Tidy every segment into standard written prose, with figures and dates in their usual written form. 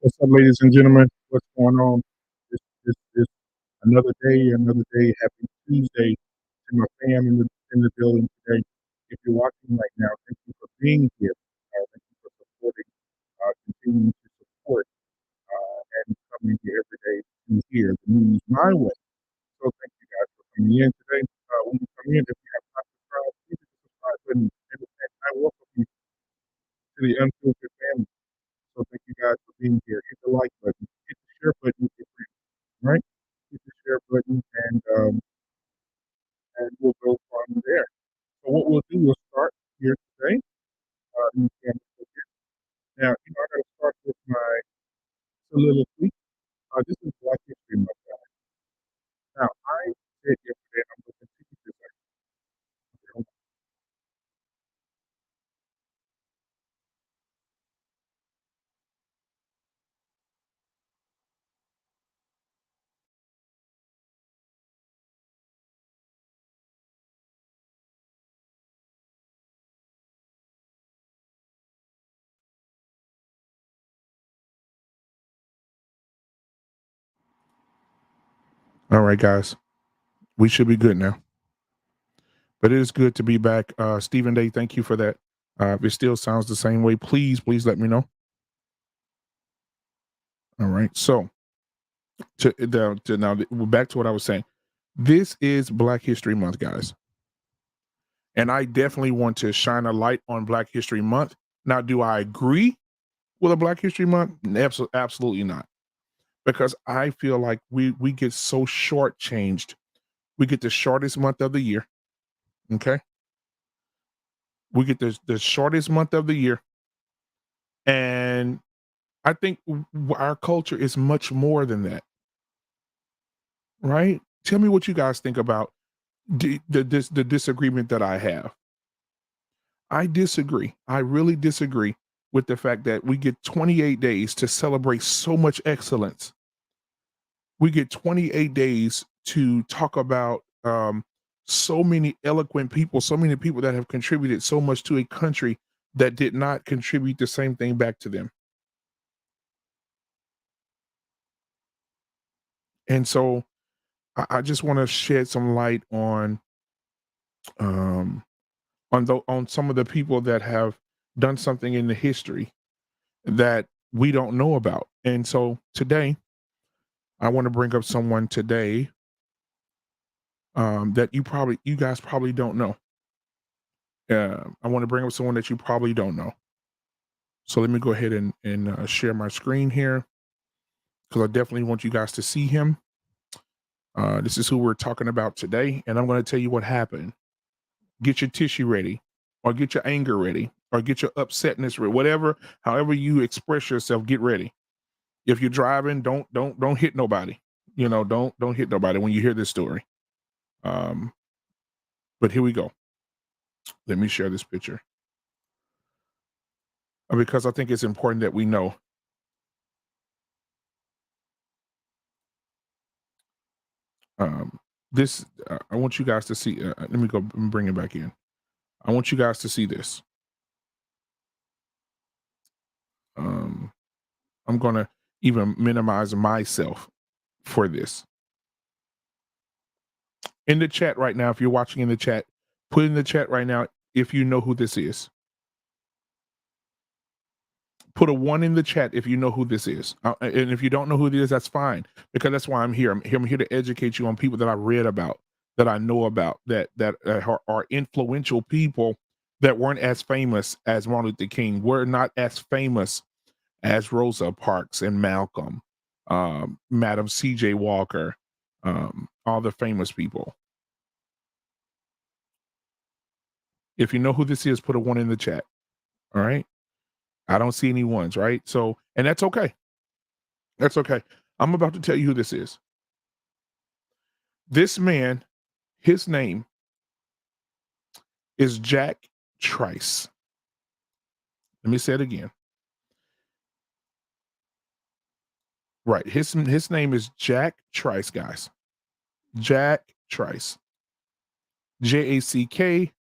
What's up, ladies and gentlemen? What's going on? This another day, another day. Happy Tuesday to my fam in the building today. If you're watching right now, thank you for being here. Thank you my way. So thank you guys for coming in today. When you come in, if you have not subscribed, please hit the subscribe button. And I welcome you to the Unfiltered family. So thank you guys for being here. Hit the like button, hit the share button with your friends, right? Hit the share button, and we'll go from there. So what we'll do, we'll start here today. In Canvas again. Now, I got to start with my soliloquy. This is Black History Month, guys. Now, I said yesterday, and I'm going to continue this. Actually. All right, guys, we should be good now. But it is good to be back. Stephen Day, thank you for that. If it still sounds the same way, please let me know. All right. So now back to what I was saying. This is Black History Month, guys. And I definitely want to shine a light on Black History Month. Now, do I agree with a Black History Month? Absolutely not. Because I feel like we get so shortchanged. We get the shortest month of the year. Okay. We get the shortest month of the year. And I think our culture is much more than that, right? Tell me what you guys think about the disagreement that I have. I disagree. I really disagree with the fact that we get 28 days to celebrate so much excellence. We get 28 days to talk about so many eloquent people, so many people that have contributed so much to a country that did not contribute the same thing back to them. And so I just want to shed some light um, on some of the people that have done something in the history that we don't know about. And so today, I want to bring up someone today that you guys probably don't know. I want to bring up someone that you probably don't know. So let me go ahead and share my screen here because I definitely want you guys to see him. This is who we're talking about today, and I'm going to tell you what happened. Get your tissue ready, or get your anger ready, or get your upsetness ready. Whatever, however you express yourself, get ready. If you're driving, don't hit nobody. Don't hit nobody when you hear this story. Um, but here we go. Let me share this picture because I think it's important that we know. Um, this I want you guys to see. Let me go and bring it back in. I want you guys to see this. Um, I'm gonna even minimize myself for this. In the chat right now, if you're watching in the chat, put in the chat right now if you know who this is. Put a 1 in the chat if you know who this is. And if you don't know who it is, that's fine, because that's why I'm here. I'm here to educate you on people that I read about, that I know about, that are influential people that weren't as famous as Martin Luther King, were not as famous as Rosa Parks and Malcolm, Madam C.J. Walker, all the famous people. If you know who this is, put a 1 in the chat. All right. I don't see any ones, right? So, and that's okay. That's okay. I'm about to tell you who this is. This man, his name is Jack Trice. Let me say it again. Right. His name is Jack Trice, guys. Jack Trice. JACKTRICE.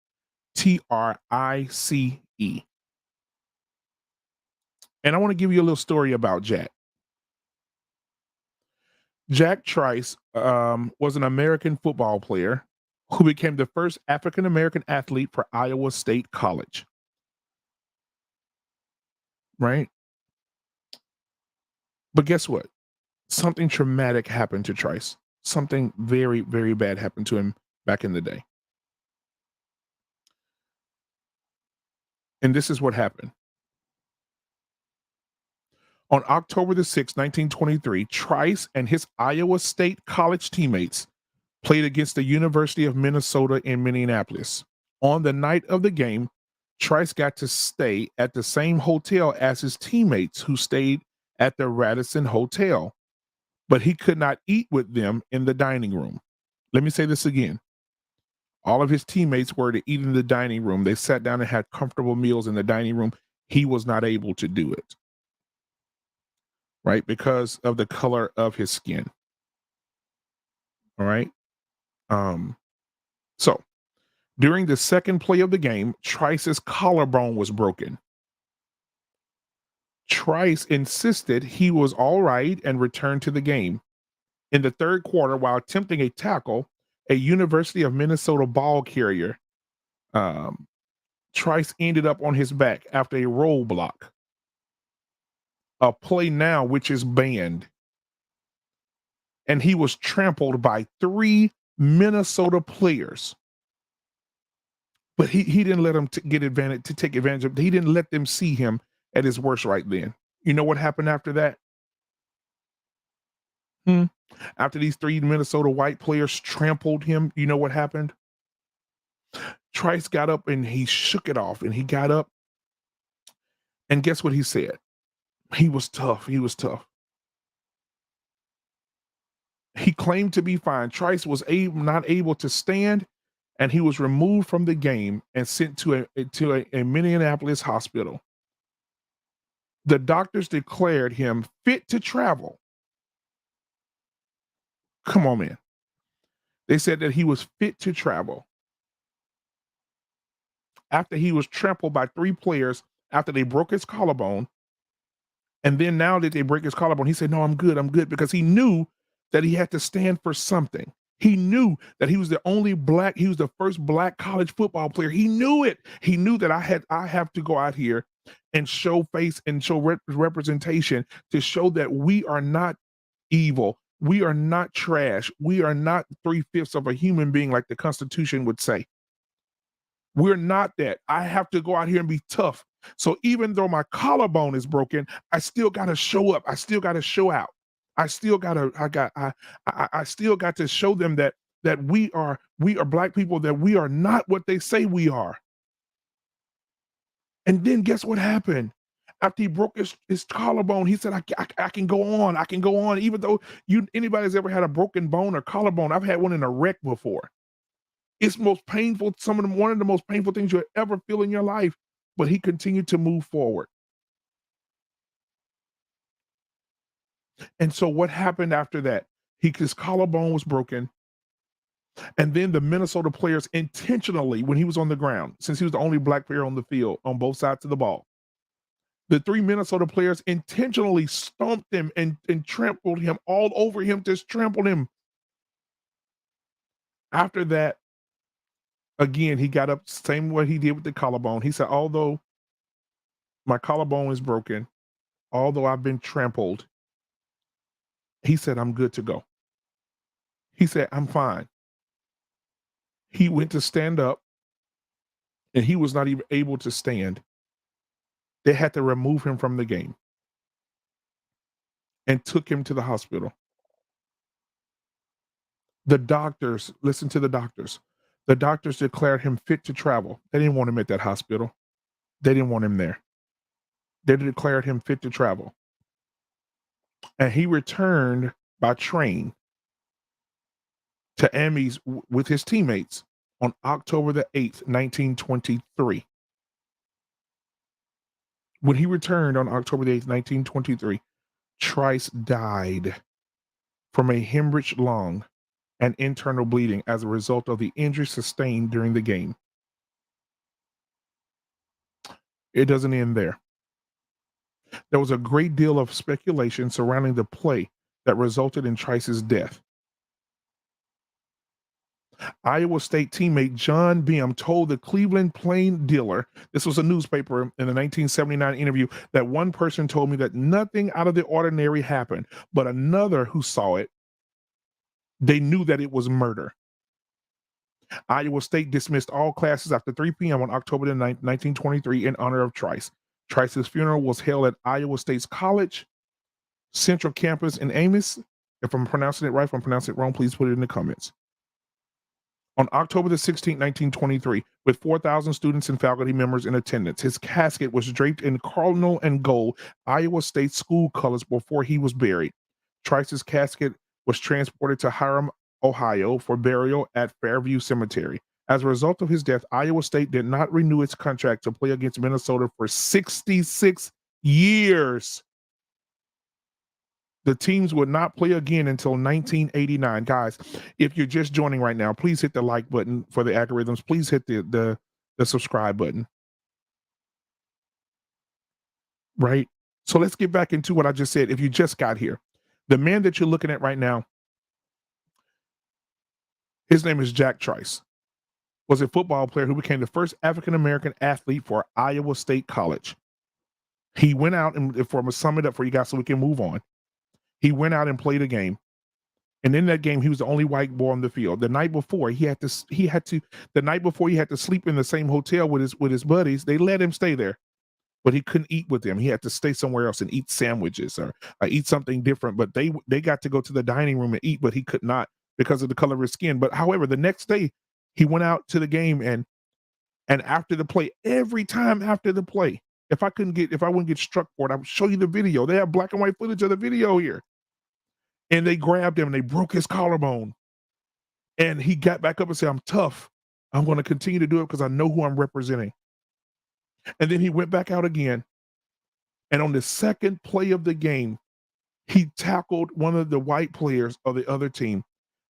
And I want to give you a little story about Jack. Jack Trice was an American football player who became the first African American athlete for Iowa State College. Right? But guess what? Something traumatic happened to Trice. something very, very bad happened to him back in the day. And this is what happened. On October the 6th, 1923, Trice and his Iowa State College teammates played against the University of Minnesota in Minneapolis. On the night of the game, Trice got to stay at the same hotel as his teammates who stayed at the Radisson Hotel, but he could not eat with them in the dining room. Let me say this again. All of his teammates were to eat in the dining room. They sat down and had comfortable meals in the dining room. He was not able to do it, right? Because of the color of his skin. All right. Um, so during the second play of the game, Trice's collarbone was broken. Trice insisted he was all right and returned to the game. In the third quarter, while attempting a tackle, a University of Minnesota ball carrier, um, Trice ended up on his back after a roll block, a play now which is banned. And he was trampled by 3 Minnesota players. But he didn't let them take advantage of. He didn't let them see him at his worst right then. You know what happened after that? Hmm. After these 3 Minnesota white players trampled him, you know what happened? Trice got up and he shook it off, and he got up, and guess what he said? He was tough. He was tough. He claimed to be fine. Trice was not able to stand, and he was removed from the game and sent to a Minneapolis hospital. The doctors declared him fit to travel. Come on, man. They said that he was fit to travel after he was trampled by 3 players after they broke his collarbone. And then now that they break his collarbone, he said, "No, I'm good," because he knew that he had to stand for something. He knew that he was he was the first black college football player. He knew it. He knew that I have to go out here and show face and show representation to show that we are not evil. We are not trash. We are not 3/5 of a human being like the Constitution would say. We're not that. I have to go out here and be tough. So even though my collarbone is broken, I still got to show up. I still got to show out. I still got to I still got to show them that we are black people, that we are not what they say we are. And then guess what happened? After he broke his collarbone, he said, I can go on. I can go on. Even though anybody's ever had a broken bone or collarbone, I've had one in a wreck before. It's most painful, one of the most painful things you'll ever feel in your life. But he continued to move forward. And so what happened after that? His collarbone was broken. And then the Minnesota players intentionally, when he was on the ground, since he was the only black player on the field on both sides of the ball, the 3 Minnesota players intentionally stomped him and trampled him all over him, just trampled him. After that, again, he got up, same way he did with the collarbone. He said, although my collarbone is broken, although I've been trampled, he said, I'm good to go. He said, I'm fine. He went to stand up, and he was not even able to stand. They had to remove him from the game and took him to the hospital. The doctors, listen to the doctors. The doctors declared him fit to travel. They didn't want him at that hospital. They didn't want him there. They declared him fit to travel. And he returned by train to Ames with his teammates on October the 8th, 1923. When he returned on October the 8th, 1923, Trice died from a hemorrhaged lung and internal bleeding as a result of the injury sustained during the game. It doesn't end there. There was a great deal of speculation surrounding the play that resulted in Trice's death. Iowa State teammate John Bim told the Cleveland Plain Dealer, this was a newspaper in the 1979 interview, that one person told me that nothing out of the ordinary happened, but another who saw it They knew that it was murder. Iowa State dismissed all classes after 3 p.m. on October the 9th, 1923, in honor of Trice. Trice's funeral was held at Iowa State's College Central Campus in Ames. If I'm pronouncing it right, if I'm pronouncing it wrong, please put it in the comments. On October the 16th, 1923, with 4,000 students and faculty members in attendance, his casket was draped in cardinal and gold Iowa State school colors before he was buried. Trice's casket was transported to Hiram, Ohio for burial at Fairview Cemetery. As a result of his death, Iowa State did not renew its contract to play against Minnesota for 66 years. The teams would not play again until 1989. Guys, if you're just joining right now, please hit the like button for the algorithms. Please hit the subscribe button. Right? So let's get back into what I just said. If you just got here, the man that you're looking at right now, his name is Jack Trice, was a football player who became the first African American athlete for Iowa State College. He went out and, for a sum it up for you guys so we can move on, he went out and played a game. And in that game, he was the only white boy on the field. The night before, he had to the night before he had to sleep in the same hotel with his buddies. They let him stay there, but he couldn't eat with them. He had to stay somewhere else and eat sandwiches or eat something different. But they got to go to the dining room and eat, but he could not because of the color of his skin. But however, the next day he went out to the game and after the play, every time after the play, if I wouldn't get struck for it, I would show you the video. They have black and white footage of the video here. And they grabbed him and they broke his collarbone. And he got back up and said, I'm tough. I'm going to continue to do it because I know who I'm representing. And then he went back out again. And on the second play of the game, he tackled one of the white players of the other team.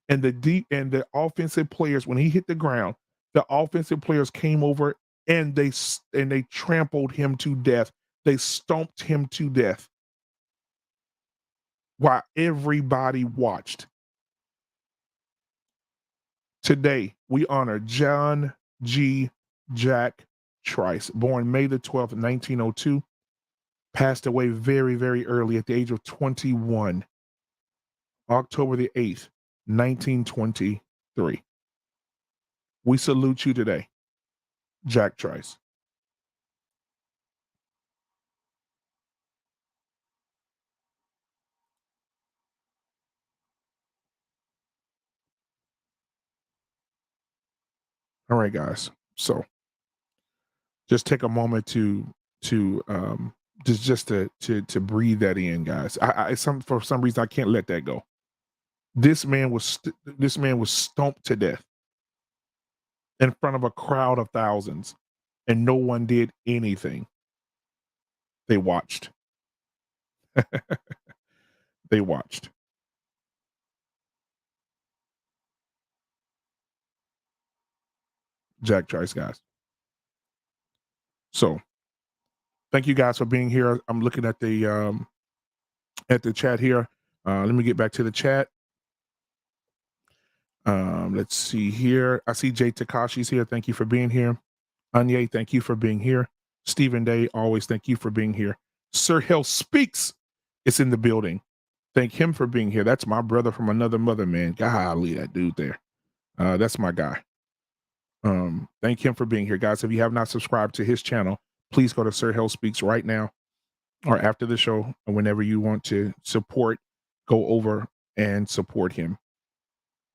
And the offensive players, when he hit the ground, the offensive players came over and they trampled him to death. They stomped him to death while everybody watched. Today, we honor John G. Jack Trice, born May the 12th, 1902, passed away very, very early at the age of 21, October the 8th, 1923. We salute you today, Jack Trice. All right, guys. So just take a moment to to breathe that in, guys. For some reason I can't let that go. This man was stomped to death in front of a crowd of thousands, and no one did anything. They watched. They watched. Jack Trice, guys. So thank you guys for being here. I'm looking at the chat here. Let me get back to the chat. Let's see here. I see Jay Takashi's here. Thank you for being here. Anye, thank you for being here. Stephen Day, always thank you for being here. Sir Hill Speaks is in the building. Thank him for being here. That's my brother from another mother, man. Golly, that dude there. That's my guy. Thank him for being here, guys. If you have not subscribed to his channel, please go to Sir Hill Speaks right now or after the show, or whenever you want to support, go over and support him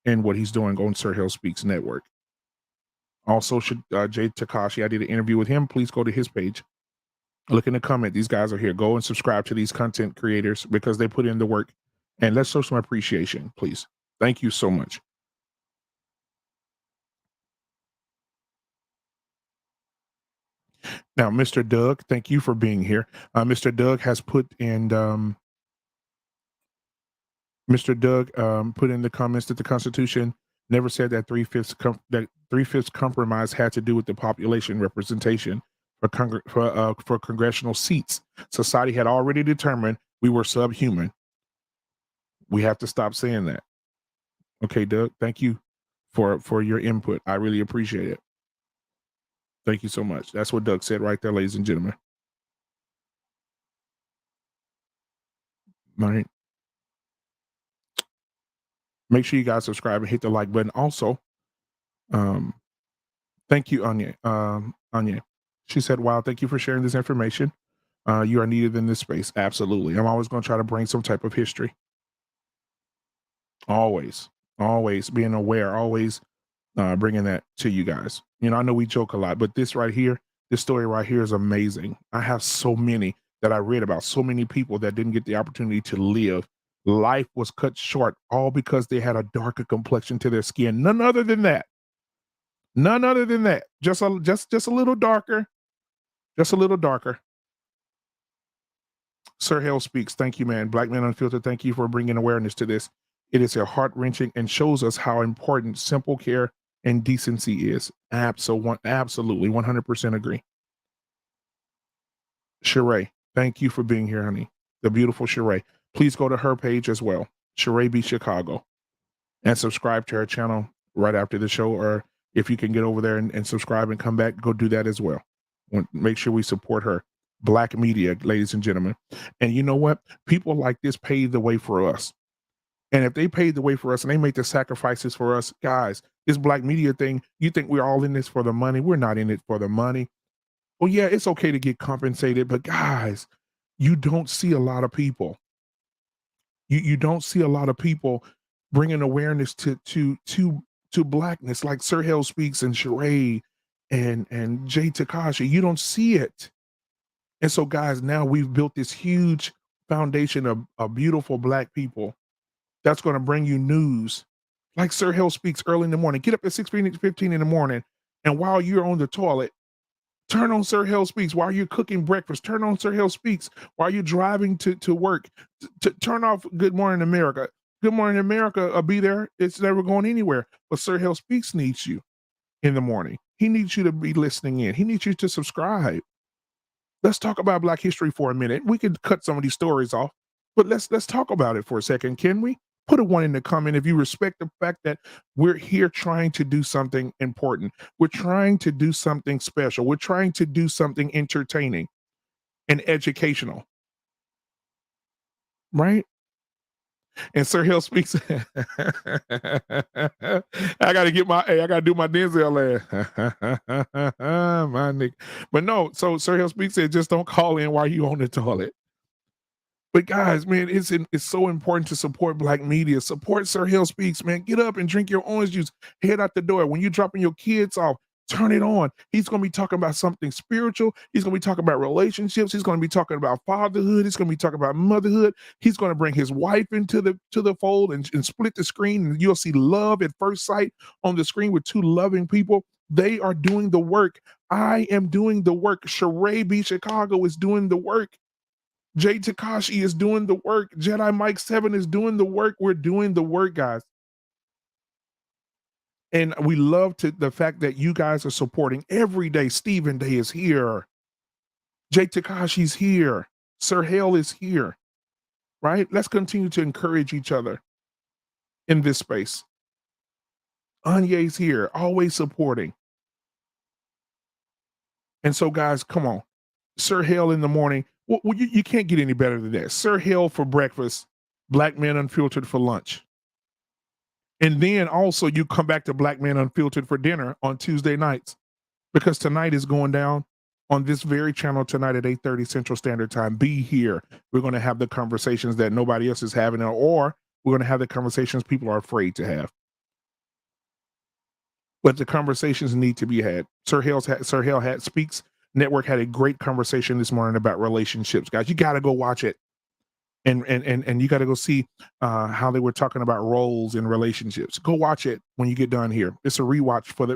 and what he's doing on Sir Hill Speaks Network. Also, should Jay Takashi, I did an interview with him. Please go to his page. Look in the comment. These guys are here. Go and subscribe to these content creators because they put in the work. And let's show some appreciation, please. Thank you so much. Now, Mr. Doug, thank you for being here. Mr. Doug has put in Mr. Doug put in the comments that the Constitution never said that three-fifths compromise had to do with the population representation for congressional seats. Society had already determined we were subhuman. We have to stop saying that. Okay, Doug, thank you for your input. I really appreciate it. Thank you so much. That's what Doug said right there, ladies and gentlemen. All right. Make sure you guys subscribe and hit the like button. Also, um, thank you, Anya. Anya, she said, "Wow, thank you for sharing this information. You are needed in this space. Absolutely. I'm always going to try to bring some type of history. Always, always being aware. Always bringing that to you guys. You know, I know we joke a lot, but this right here, this story right here is amazing. I have so many that I read about, so many people that didn't get the opportunity to live. Life was cut short all because they had a darker complexion to their skin. None other than that. None other than that. Just a little darker. Just a little darker. Sir Hale speaks. Thank you, man. Black Men Unfiltered. Thank you for bringing awareness to this. It is a heart wrenching and shows us how important simple care and decency is. Absolutely, 100% agree. Sheree, thank you for being here, honey. The beautiful Sheree. Please go to her page as well, Sheree B Chicago, and subscribe to her channel right after the show. Or if you can get over there and subscribe and come back, go do that as well. Make sure we support her. Black media, ladies and gentlemen. And you know what? People like this paved the way for us. And if they paved the way for us and they make the sacrifices for us, guys, this black media thing, you think we're all in this for the money? We're not in it for the money. Well, yeah, it's okay to get compensated, but guys, you don't see a lot of people. You don't see a lot of people bringing awareness to blackness like Sir Hale Speaks and Sheree and Jay Takashi. You don't see it. And so, guys, now we've built this huge foundation of beautiful black people that's going to bring you news. Like Sir Hale Speaks early in the morning. Get up at 6:15 in the morning, and while you're on the toilet, turn on Sir Hale Speaks. While you're cooking breakfast, turn on Sir Hale Speaks. While you're driving to work, turn off Good Morning America. Good Morning America will be there. It's never going anywhere. But Sir Hale Speaks needs you in the morning. He needs you to be listening in. He needs you to subscribe. Let's talk about Black history for a minute. We could cut some of these stories off, but let's talk about it for a second, can we? Put a one in the comment if you respect the fact that we're here trying to do something important. We're trying to do something special. We're trying to do something entertaining and educational, right? And Sir Hill speaks. I gotta do my Denzel laugh. My nigga. But no, so Sir Hill speaks said just don't call in while you on the toilet. But guys, man, it's so important to support Black media. Support Sir Hill Speaks, man. Get up and drink your orange juice. Head out the door. When you're dropping your kids off, turn it on. He's going to be talking about something spiritual. He's going to be talking about relationships. He's going to be talking about fatherhood. He's going to be talking about motherhood. He's going to bring his wife into the fold and split the screen. And you'll see love at first sight on the screen with two loving people. They are doing the work. I am doing the work. Sheree B Chicago is doing the work. Jay Takashi is doing the work. Jedi Mike 7 is doing the work. We're doing the work, guys. And we love the fact that you guys are supporting every day. Stephen Day is here. Jay Takashi's here. Sir Hale is here. Right? Let's continue to encourage each other in this space. Anye's here, always supporting. And so, guys, come on. Sir Hale in the morning. Well, you can't get any better than that. Sir Hale for breakfast, Black Men Unfiltered for lunch. And then also you come back to Black Men Unfiltered for dinner on Tuesday nights, because tonight is going down on this very channel tonight at 8:30 Central Standard Time. Be here. We're going to have the conversations that nobody else is having, or we're going to have the conversations people are afraid to have. But the conversations need to be had. Sir Hale Speaks Network had a great conversation this morning about relationships. Guys, you got to go watch it. And you got to go see how they were talking about roles in relationships. Go watch it when you get done here. It's a rewatch for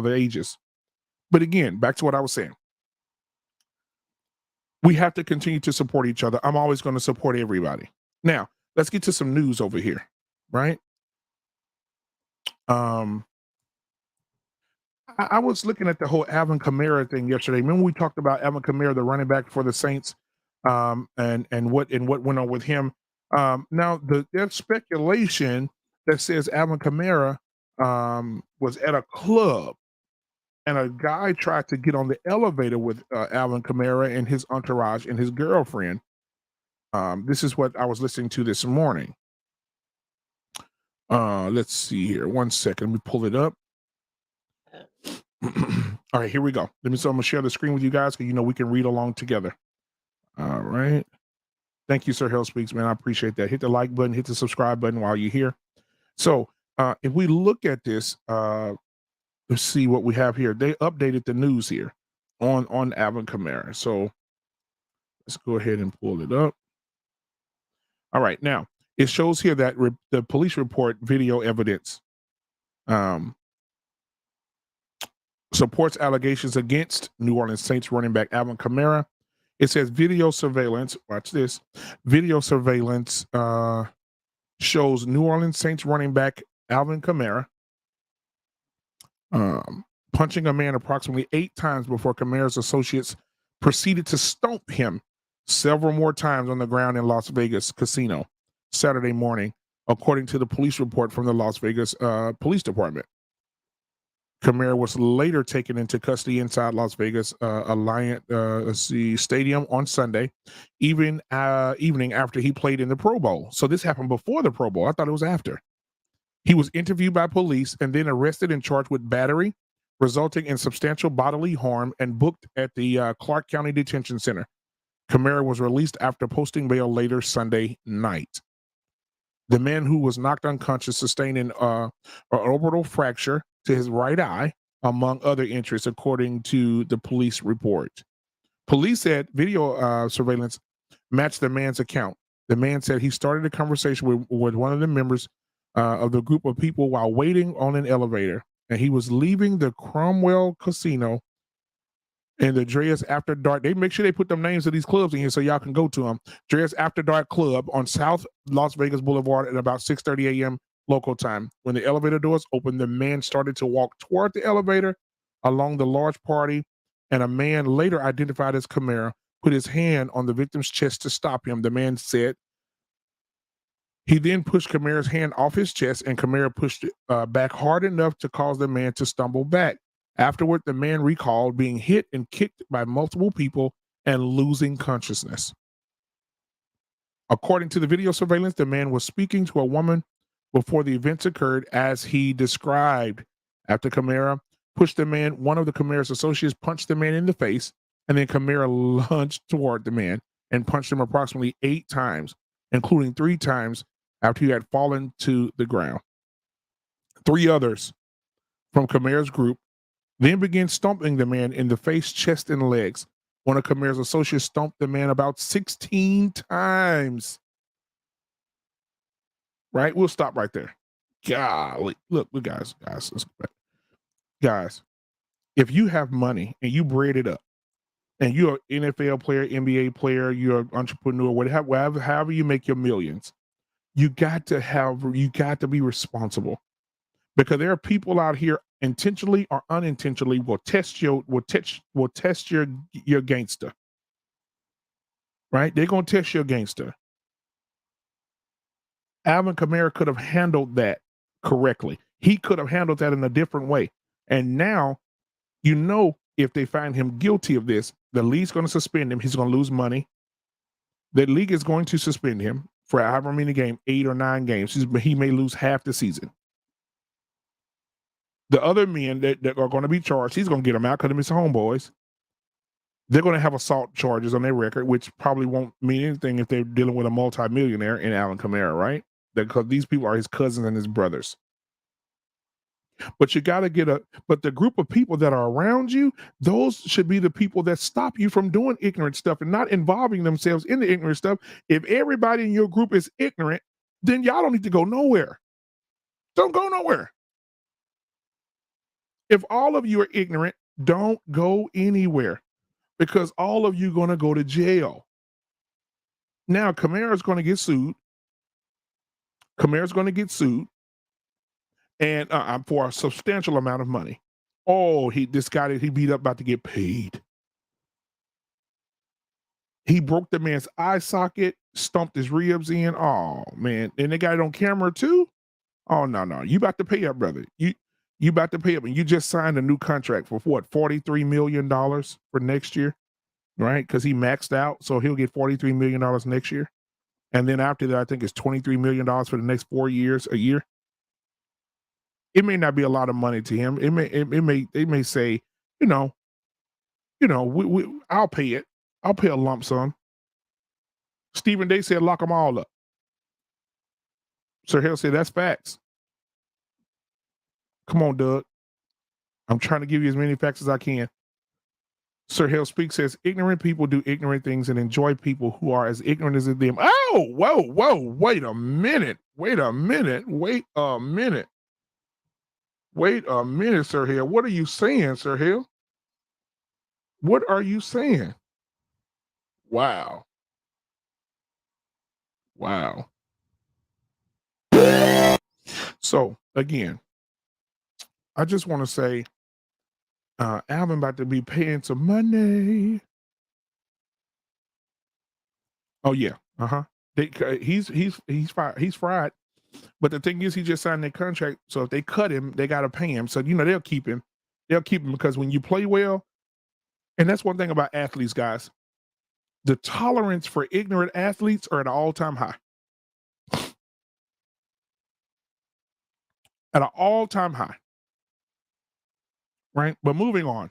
the ages. But again, back to what I was saying. We have to continue to support each other. I'm always going to support everybody. Now, let's get to some news over here, right? I was looking at the whole Alvin Kamara thing yesterday. Remember we talked about Alvin Kamara, the running back for the Saints, and what went on with him. Now there's speculation that says Alvin Kamara was at a club and a guy tried to get on the elevator with Alvin Kamara and his entourage and his girlfriend. This is what I was listening to this morning. Let's see here. 1 second. Let me pull it up. All right, here we go. I'm gonna share the screen with you guys because we can read along together. All right. Thank you, Sir Hell Speaks, man. I appreciate that. Hit the like button, hit the subscribe button while you're here. So if we look at this, let's see what we have here. They updated the news here on Alvin Kamara. So let's go ahead and pull it up. All right, now it shows here that the police report video evidence supports allegations against New Orleans Saints running back Alvin Kamara. It says video surveillance. Watch this. Video surveillance shows New Orleans Saints running back Alvin Kamara punching a man approximately 8 times before Kamara's associates proceeded to stomp him several more times on the ground in Las Vegas casino Saturday morning, according to the police report from the Las Vegas Police Department. Kamara was later taken into custody inside Las Vegas Alliant Stadium on Sunday, evening after he played in the Pro Bowl. So this happened before the Pro Bowl. I thought it was after. He was interviewed by police and then arrested and charged with battery, resulting in substantial bodily harm, and booked at the Clark County Detention Center. Kamara was released after posting bail later Sunday night. The man, who was knocked unconscious, sustained an orbital fracture to his right eye, among other injuries, according to the police report. Police said video surveillance matched the man's account. The man said he started a conversation with one of the members of the group of people while waiting on an elevator, and he was leaving the Cromwell Casino and the Dreas After Dark. They make sure they put them names of these clubs in here so y'all can go to them. Dreas After Dark Club on South Las Vegas Boulevard at about 6:30 a.m. local time. When the elevator doors opened, the man started to walk toward the elevator along the large party, and a man later identified as Kamara put his hand on the victim's chest to stop him. The man said he then pushed Kamara's hand off his chest, and Kamara pushed it back hard enough to cause the man to stumble back. Afterward, the man recalled being hit and kicked by multiple people and losing consciousness. According to the video surveillance, the man was speaking to a woman before the events occurred, as he described. After Kamara pushed the man, one of the Kamara's associates punched the man in the face, and then Kamara lunged toward the man and punched him approximately 8 times, including 3 times after he had fallen to the ground. 3 others from Kamara's group then began stomping the man in the face, chest, and legs. One of Kamara's associates stomped the man about 16 times. Right? We'll stop right there. Golly. Look, guys, let's go back. Guys, if you have money and you bread it up, and you're an NFL player, NBA player, you're an entrepreneur, whatever, however you make your millions, you got to be responsible, because there are people out here, intentionally or unintentionally, will test your gangster. Right? They're gonna test your gangster. Alvin Kamara could have handled that correctly. He could have handled that in a different way. And now, if they find him guilty of this, the league's going to suspend him. He's going to lose money. The league is going to suspend him for however many games, 8 or 9 games. He may lose half the season. The other men that are going to be charged, he's going to get them out because they're his homeboys. They're going to have assault charges on their record, which probably won't mean anything if they're dealing with a multimillionaire in Alvin Kamara, right? Because these people are his cousins and his brothers. But you got to but the group of people that are around you, those should be the people that stop you from doing ignorant stuff and not involving themselves in the ignorant stuff. If everybody in your group is ignorant, then y'all don't need to go nowhere. Don't go nowhere. If all of you are ignorant, don't go anywhere, because all of you are going to go to jail. Now, Kamara's going to get sued. And for a substantial amount of money. Oh, this guy that he beat up about to get paid. He broke the man's eye socket, stumped his ribs in. Oh, man. And they got it on camera too? Oh, no. You about to pay up, brother. You about to pay up. And you just signed a new contract for what, $43 million for next year, right? Because he maxed out, so he'll get $43 million next year. And then after that, I think it's $23 million for the next 4 years, a year. It may not be a lot of money to him. They may say, you know, I'll pay it. I'll pay a lump sum. Stephen Day said, lock them all up. Sir Hill said, that's facts. Come on, Doug. I'm trying to give you as many facts as I can. Sir Hill Speak says, ignorant people do ignorant things and enjoy people who are as ignorant as them. Oh, whoa, wait a minute. Wait a minute, Sir Hill. What are you saying, Sir Hill? What are you saying? Wow. So, again, I just want to say, Alvin about to be paying some money. Oh yeah, he's fired. He's fried. But the thing is, he just signed that contract. So if they cut him, they got to pay him. So they'll keep him. They'll keep him because when you play well, and that's one thing about athletes, guys. The tolerance for ignorant athletes are at an all-time high. At an all-time high. Right? But moving on.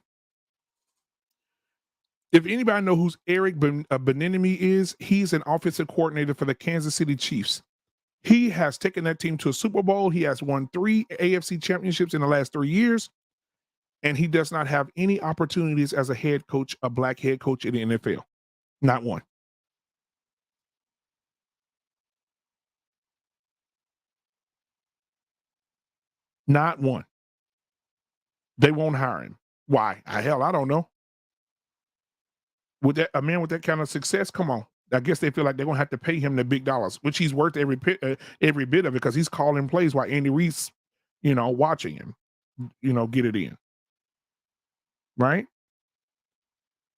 If anybody know who's Eric Bieniemy is, he's an offensive coordinator for the Kansas City Chiefs. He has taken that team to a Super Bowl. He has won 3 AFC championships in the last 3 years, and he does not have any opportunities as a head coach, a black head coach in the NFL. Not one. Not one. They won't hire him. Why? Hell, I don't know. With a man with that kind of success, come on. I guess they feel like they're gonna have to pay him the big dollars, which he's worth every bit of it because he's calling plays while Andy Reid's, watching him, get it in, right?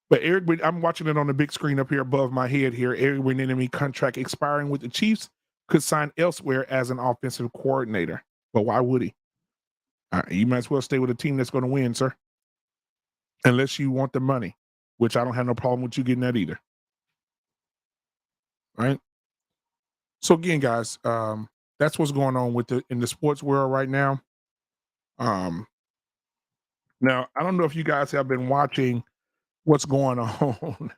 But I'm watching it on the big screen up here above my head here. Eric Bieniemy contract expiring with the Chiefs, could sign elsewhere as an offensive coordinator. But why would he? You might as well stay with a team that's going to win, sir. Unless you want the money, which I don't have no problem with you getting that either. Right? So again, guys, that's what's going on in the sports world right now. Now I don't know if you guys have been watching what's going on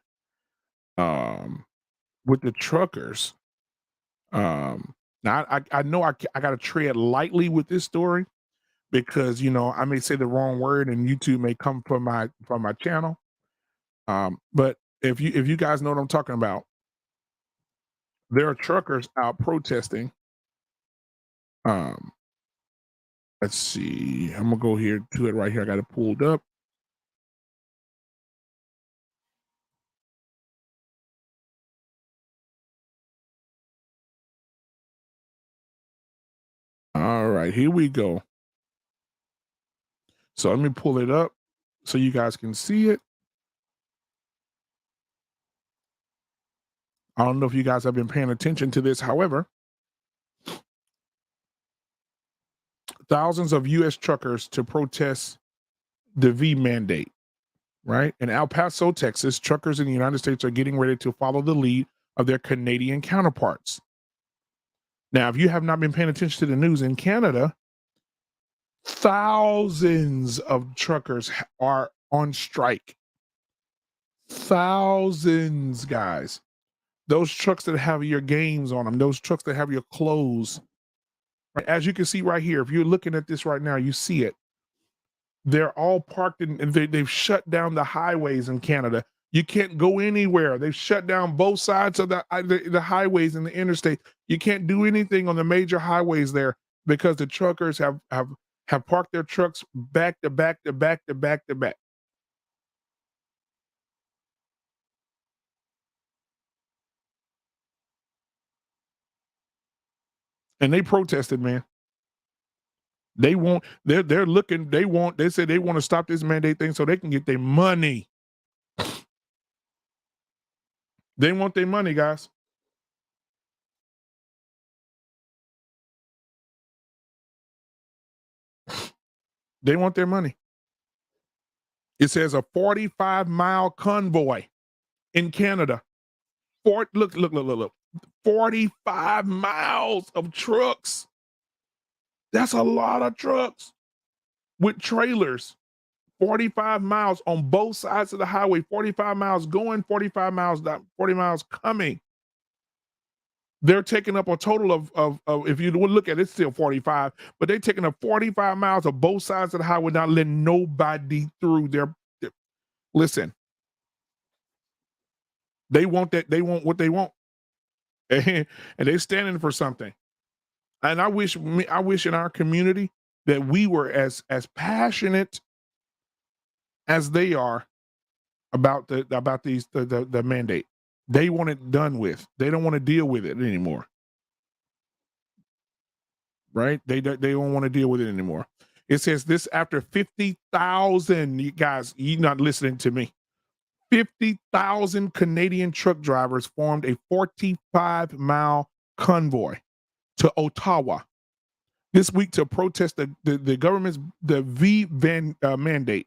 with the truckers. Now I know I got to tread lightly with this story because I may say the wrong word and YouTube may come from my channel. But if you guys know what I'm talking about, there are truckers out protesting. Let's see. I'm gonna go here to it right here. I got it pulled up. All right, here we go. So let me pull it up so you guys can see it. I don't know if you guys have been paying attention to this. However, thousands of U.S. truckers to protest the V mandate, right? In El Paso, Texas, truckers in the United States are getting ready to follow the lead of their Canadian counterparts. Now, if you have not been paying attention to the news in Canada, thousands of truckers are on strike. Thousands, guys. Those trucks that have your games on them, those trucks that have your clothes. Right? As you can see right here, if you're looking at this right now, you see it. They're all parked and they've shut down the highways in Canada. You can't go anywhere. They've shut down both sides of the highways and the interstate. You can't do anything on the major highways there because the truckers have parked their trucks back to back to back to back to back. And they protested, man. They want they're looking, they said they want to stop this mandate thing so they can get their money. They want their money, guys. They want their money. It says a 45-mile convoy in Canada. Look. 45 miles of trucks That's a lot of trucks with trailers. 45 miles on both sides of the highway, 45 miles going, 45 miles down, 40 miles coming. They're taking up a total of if you would look at it, it's still 45, but they're taking up 45 miles of both sides of the highway, not letting nobody through. Listen, they want that, they want what they want. And they're standing for something. And I wish in our community that we were as passionate as they are about the mandate. They want it done with. They don't want to deal with it anymore. Right? They don't want to deal with it anymore. It says this after 50,000, you guys, you're not listening to me. 50,000 Canadian truck drivers formed a 45-mile convoy to Ottawa this week to protest the government's mandate.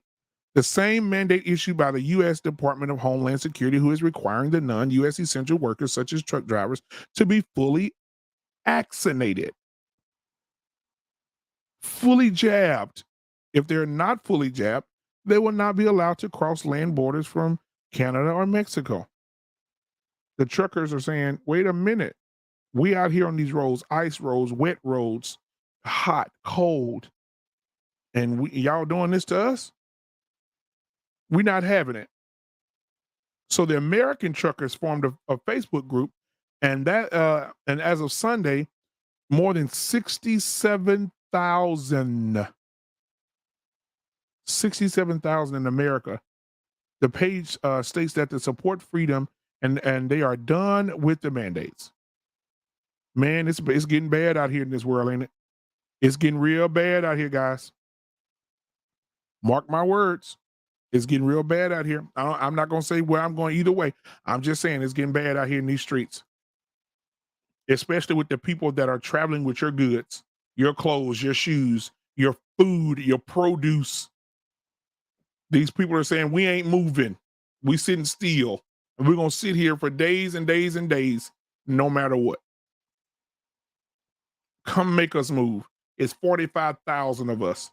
The same mandate issued by the U.S. Department of Homeland Security, who is requiring the non-U.S. essential workers, such as truck drivers, to be fully vaccinated, fully jabbed. If they're not fully jabbed, they will not be allowed to cross land borders from Canada or Mexico. The truckers are saying, wait a minute. We out here on these roads, ice roads, wet roads, hot, cold, and y'all doing this to us? We're not having it. So the American truckers formed a Facebook group, and as of Sunday, more than 67,000 in America. The page states that they support freedom and they are done with the mandates. Man, it's getting bad out here in this world, ain't it? It's getting real bad out here, guys. Mark my words. It's getting real bad out here. I'm not going to say where I'm going either way. I'm just saying it's getting bad out here in these streets, especially with the people that are traveling with your goods, your clothes, your shoes, your food, your produce. These people are saying, we ain't moving. We sitting still. And we're going to sit here for days and days and days, no matter what. Come make us move. It's 45,000 of us.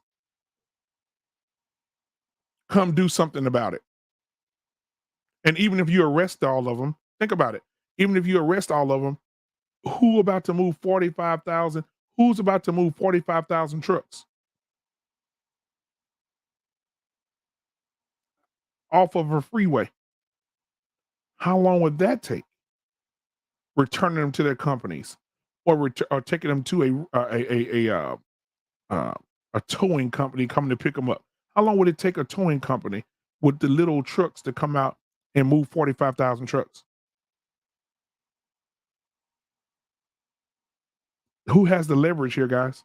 Come do something about it. And even if you arrest all of them, think about it. Even if you arrest all of them, who about to move 45,000? Who's about to move 45,000 trucks off of a freeway? How long would that take? Returning them to their companies, or taking them to a towing company coming to pick them up. How long would it take a towing company with the little trucks to come out and move 45,000 trucks? Who has the leverage here, guys?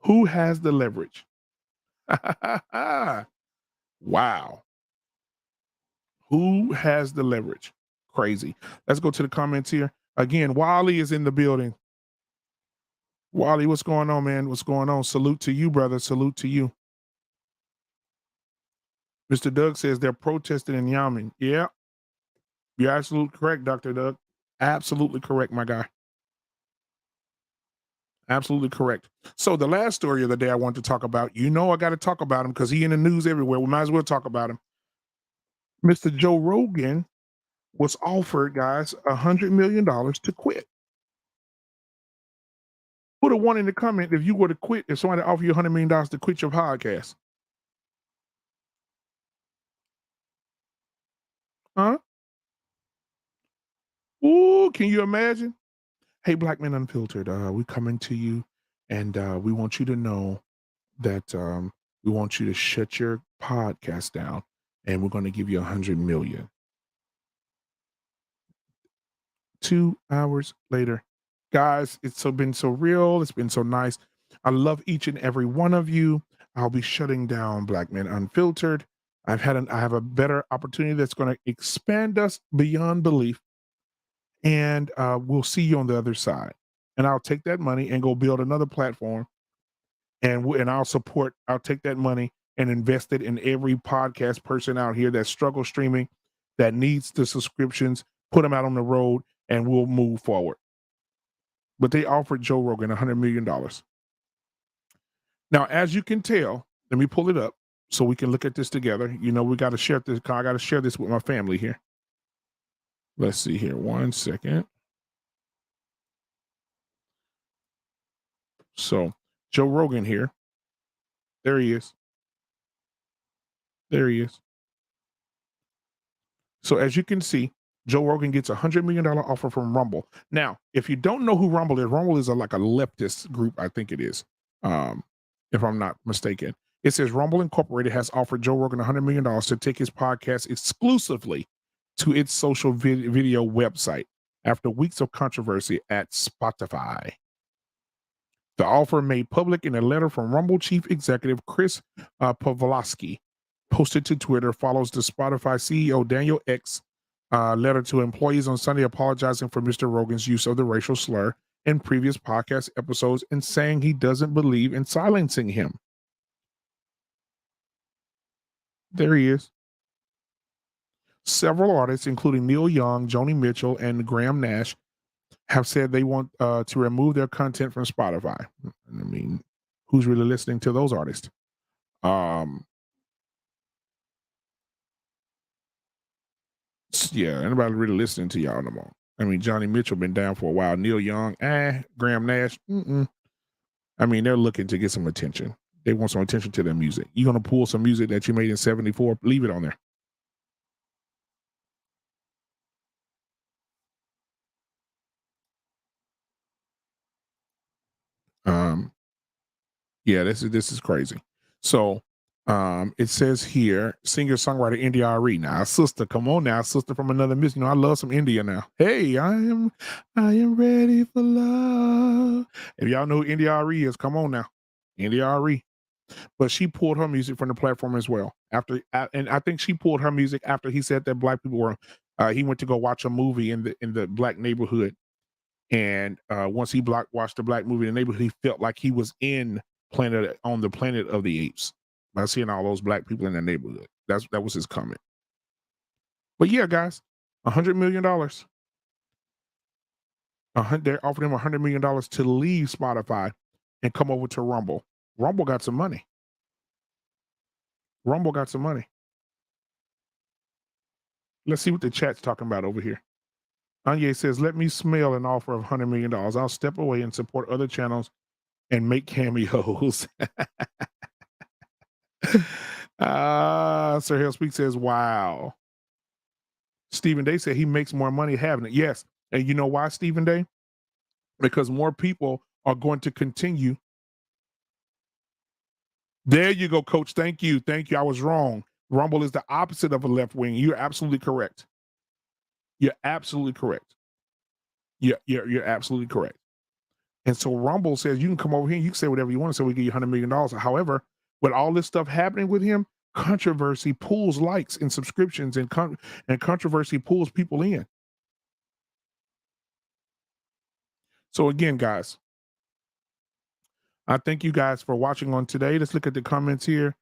Who has the leverage? Wow. Who has the leverage? Crazy. Let's go to the comments here. Again, Wally is in the building. Wally, what's going on, man? What's going on? Salute to you, brother. Salute to you. Mr. Doug says they're protesting in Yamin. Yeah, you're absolutely correct, Dr. Doug. Absolutely correct, my guy. Absolutely correct. So the last story of the day I want to talk about, I got to talk about him because he in the news everywhere. We might as well talk about him. Mr. Joe Rogan was offered, guys, $100 million to quit. Put a one in the comment if you were to quit, if somebody offered you $100 million to quit your podcast. Huh? Ooh, can you imagine? Hey, Black Men Unfiltered, we coming to you, and we want you to know that we want you to shut your podcast down, and we're going to give you $100 million. 2 hours later, guys, it's been so real. It's been so nice. I love each and every one of you. I'll be shutting down Black Men Unfiltered. I have a better opportunity that's going to expand us beyond belief, and we'll see you on the other side. And I'll take that money and go build another platform, and I'll take that money and invest it in every podcast person out here that struggles streaming, that needs the subscriptions, put them out on the road, and we'll move forward. but they offered Joe Rogan $100 million. Now, as you can tell, let me pull it up so we can look at this together. You know, we got to share this. I got to share this with my family here. Let's see here. 1 second. So, Joe Rogan here. There he is. There he is. So, as you can see, Joe Rogan gets $100 million offer from Rumble. Now, if you don't know who Rumble is like a leftist group, I think it is, if I'm not mistaken. It says Rumble Incorporated has offered Joe Rogan $100 million to take his podcast exclusively to its social video website after weeks of controversy at Spotify. The offer, made public in a letter from Rumble chief executive Chris Pavlovski, posted to Twitter, follows the Spotify CEO Daniel X letter to employees on Sunday apologizing for Mr. Rogan's use of the racial slur in previous podcast episodes and saying he doesn't believe in silencing him. There he is. Several artists, including Neil Young, Joni Mitchell, and Graham Nash, have said they want to remove their content from Spotify. I mean, who's really listening to those artists? Yeah, anybody really listening to y'all no more. I mean, Johnny Mitchell been down for a while. Neil Young, Graham Nash, I mean, they're looking to get some attention. They want some attention to their music. You're gonna pull some music that you made in '74, leave it on there. Yeah, this is crazy. So, it says here, singer-songwriter India Arie. Now, sister, come on now, sister from another miss. You know, I love some India now. Hey, I am ready for love. If y'all know who India Arie is, come on now. India Arie. But she pulled her music from the platform as well. And I think she pulled her music after he said that black people were. He went to go watch a movie in the black neighborhood, and once he watched the black movie in the neighborhood, he felt like he was on the planet of the apes by seeing all those black people in the neighborhood. That was his comment. But yeah, guys, $100 million. They're offering him $100 million to leave Spotify and come over to Rumble. Rumble got some money. Rumble got some money. Let's see what the chat's talking about over here. Anye says, let me smell an offer of $100 million. I'll step away and support other channels and make cameos. Sir Hill Speak says, wow. Stephen Day said he makes more money having it. Yes. And you know why, Stephen Day? Because more people are going to continue. There you go, coach. Thank you. I was wrong. Rumble is the opposite of a left wing. You're absolutely correct. You're absolutely correct. You're absolutely correct. And so Rumble says you can come over here and you can say whatever you want to say. We give you $100 million. However, with all this stuff happening with him, controversy pulls likes and subscriptions, and controversy pulls people in. So again, guys, I thank you guys for watching on today. Let's look at the comments here.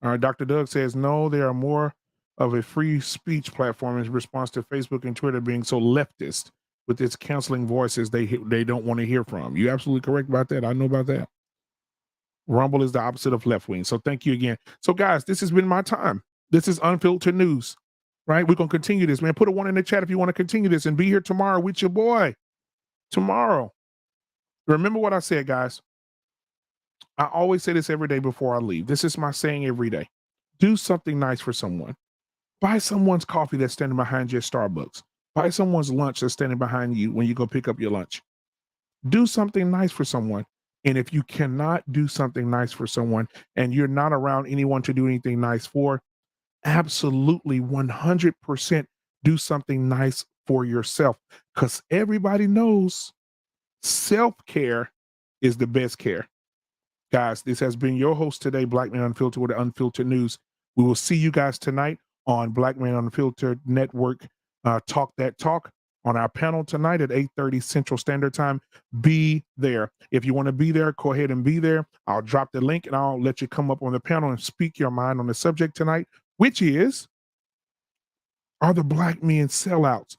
All right, Dr. Doug says, no, there are more of a free speech platform in response to Facebook and Twitter being so leftist with its canceling voices they don't want to hear from. You're absolutely correct about that. I know about that. Rumble is the opposite of left wing. So thank you again. So guys, this has been my time. This is Unfiltered News, right? We're going to continue this, man. Put a 1 in the chat if you want to continue this, and be here tomorrow with your boy. Tomorrow. Remember what I said, guys. I always say this every day before I leave. This is my saying every day. Do something nice for someone. Buy someone's coffee that's standing behind you at Starbucks. Buy someone's lunch that's standing behind you when you go pick up your lunch. Do something nice for someone. And if you cannot do something nice for someone and you're not around anyone to do anything nice for, absolutely 100% do something nice for yourself, because everybody knows self-care is the best care. Guys, this has been your host today, Black Man Unfiltered with the Unfiltered News. We will see you guys tonight on Black Man Unfiltered Network, Talk That Talk, on our panel tonight at 8:30 Central Standard Time. Be there. If you want to be there, go ahead and be there. I'll drop the link and I'll let you come up on the panel and speak your mind on the subject tonight, which is, are the black men sellouts?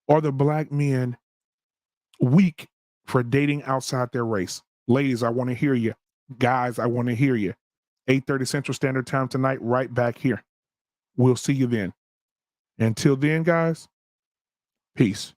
Are the black men week for dating outside their race. Ladies, I want to hear you. Guys, I want to hear you. 8:30 Central Standard Time tonight, right back here. We'll see you then. Until then, guys, peace.